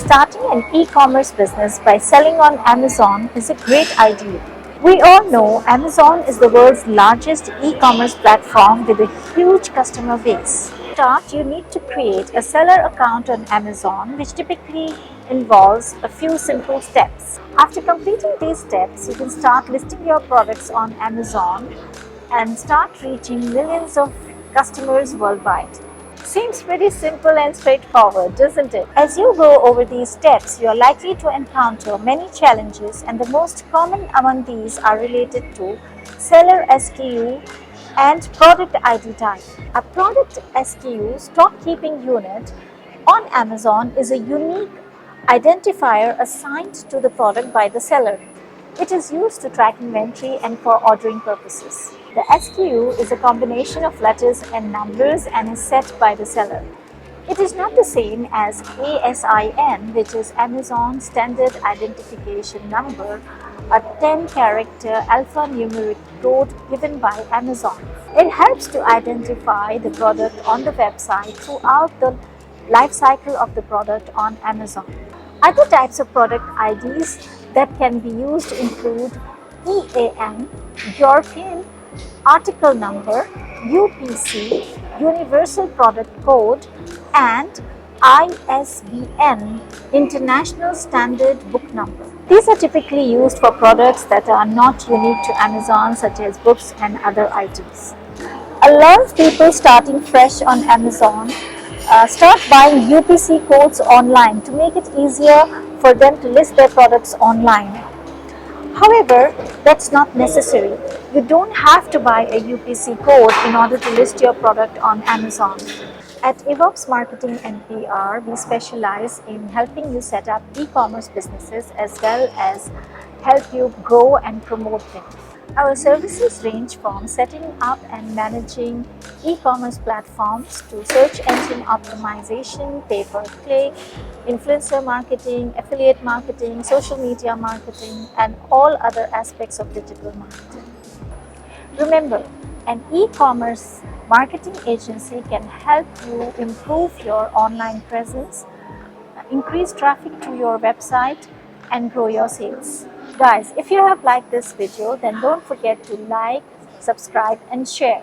Starting an e-commerce business by selling on Amazon is a great idea. We all know Amazon is the world's largest e-commerce platform with a huge customer base. To start, you need to create a seller account on Amazon, which typically involves a few simple steps. After completing these steps, you can start listing your products on Amazon and start reaching millions of customers worldwide. Seems pretty simple and straightforward, doesn't it? As you go over these steps, you are likely to encounter many challenges, and the most common among these are related to seller SKU and product ID type. A product SKU, stock keeping unit, on Amazon is a unique identifier assigned to the product by the seller. It is used to track inventory and for ordering purposes. The SKU is a combination of letters and numbers and is set by the seller. It is not the same as ASIN, which is Amazon Standard Identification Number, a 10-character alphanumeric code given by Amazon. It helps to identify the product on the website throughout the life cycle of the product on Amazon. Other types of product IDs that can be used include EAN, European Article Number, UPC, Universal Product Code, and ISBN, International Standard Book Number. These are typically used for products that are not unique to Amazon, such as books and other items. A lot of people starting fresh on Amazon start buying UPC codes online to make it easier for them to list their products online. However, that's not necessary. You don't have to buy a UPC code in order to list your product on Amazon. At Evox Marketing and PR, we specialize in helping you set up e-commerce businesses as well as help you grow and promote them. Our services range from setting up and managing e-commerce platforms to search engine optimization, pay-per-click, influencer marketing, affiliate marketing, social media marketing, and all other aspects of digital marketing. Remember, an e-commerce marketing agency can help you improve your online presence, increase traffic to your website, and grow your sales. Guys, if you have liked this video, then don't forget to like, subscribe, and share.